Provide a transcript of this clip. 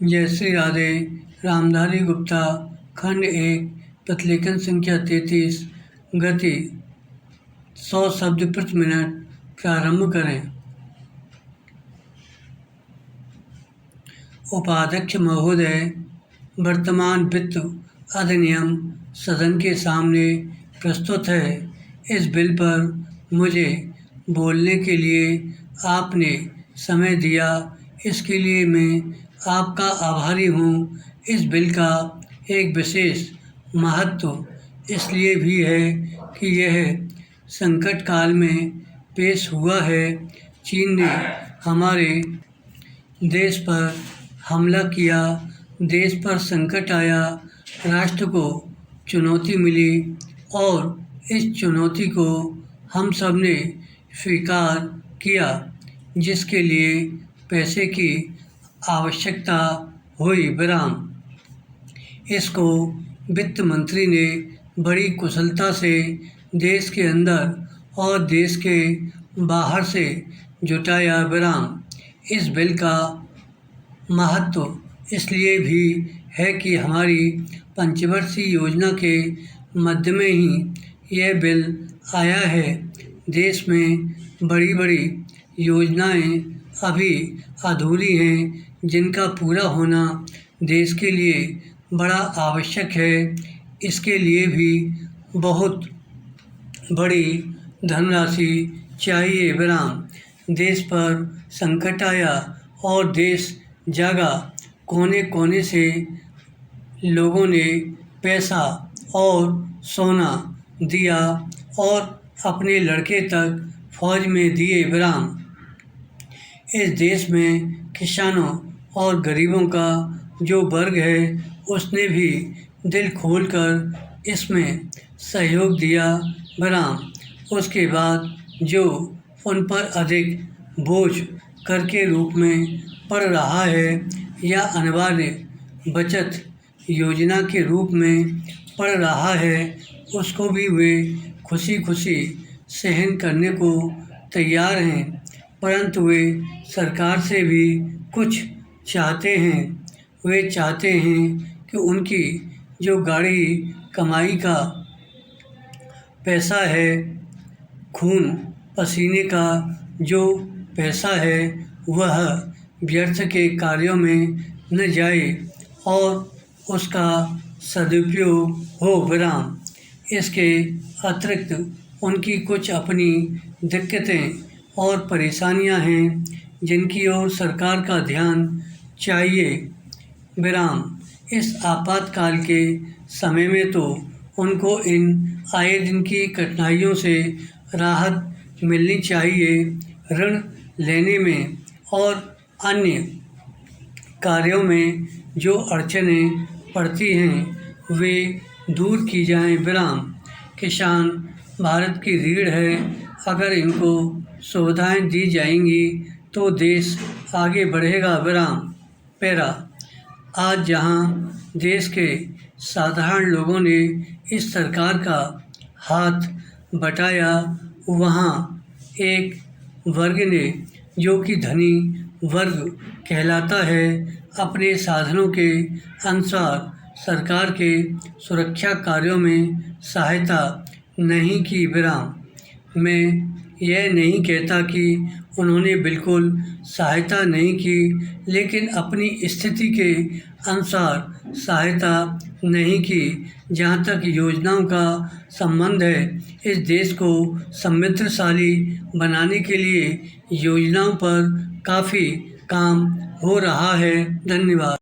जय श्री राधे। रामधारी गुप्ता, खंड 1, प्रतिलेखन संख्या 33, गति 100 शब्द प्रति मिनट। प्रारंभ करें। उपाध्यक्ष महोदय, वर्तमान वित्त अधिनियम सदन के सामने प्रस्तुत है। इस बिल पर मुझे बोलने के लिए आपने समय दिया, इसके लिए मैं आपका आभारी हूँ। इस बिल का एक विशेष महत्व इसलिए भी है कि यह संकट काल में पेश हुआ है। चीन ने हमारे देश पर हमला किया, देश पर संकट आया, राष्ट्र को चुनौती मिली और इस चुनौती को हम सब ने स्वीकार किया, जिसके लिए पैसे की आवश्यकता हुई। विराम। इसको वित्त मंत्री ने बड़ी कुशलता से देश के अंदर और देश के बाहर से जुटाया। विराम। इस बिल का महत्व इसलिए भी है कि हमारी पंचवर्षीय योजना के मध्य में ही यह बिल आया है। देश में बड़ी बड़ी योजनाएं अभी अधूरी हैं, जिनका पूरा होना देश के लिए बड़ा आवश्यक है। इसके लिए भी बहुत बड़ी धनराशि चाहिए। विराम। देश पर संकट आया और देश जागा। कोने कोने से लोगों ने पैसा और सोना दिया और अपने लड़के तक फौज में दिए। विराम। इस देश में किसानों और गरीबों का जो वर्ग है, उसने भी दिल खोलकर इसमें सहयोग दिया। विराम। उसके बाद जो उन पर अधिक बोझ कर के रूप में पड़ रहा है या अनिवार्य बचत योजना के रूप में पड़ रहा है, उसको भी वे खुशी खुशी सहन करने को तैयार हैं। परंतु वे सरकार से भी कुछ चाहते हैं। वे चाहते हैं कि उनकी जो गाढ़ी कमाई का पैसा है, खून पसीने का जो पैसा है, वह व्यर्थ के कार्यों में न जाए और उसका सदुपयोग हो। विराम। इसके अतिरिक्त उनकी कुछ अपनी दिक्कतें और परेशानियां हैं, जिनकी ओर सरकार का ध्यान चाहिए। विराम। इस आपातकाल के समय में तो उनको इन आए दिन की कठिनाइयों से राहत मिलनी चाहिए। ऋण लेने में और अन्य कार्यों में जो अड़चनें पड़ती हैं, वे दूर की जाएं। विराम। किसान भारत की रीढ़ है। अगर इनको सुविधाएं दी जाएंगी तो देश आगे बढ़ेगा। विराम। पैरा। आज जहां देश के साधारण लोगों ने इस सरकार का हाथ बटाया, वहां एक वर्ग ने, जो कि धनी वर्ग कहलाता है, अपने साधनों के अनुसार सरकार के सुरक्षा कार्यों में सहायता नहीं की। विराम। मैं यह नहीं कहता कि उन्होंने बिल्कुल सहायता नहीं की, लेकिन अपनी स्थिति के अनुसार सहायता नहीं की। जहाँ तक योजनाओं का संबंध है, इस देश को समृद्धशाली बनाने के लिए योजनाओं पर काफ़ी काम हो रहा है। धन्यवाद।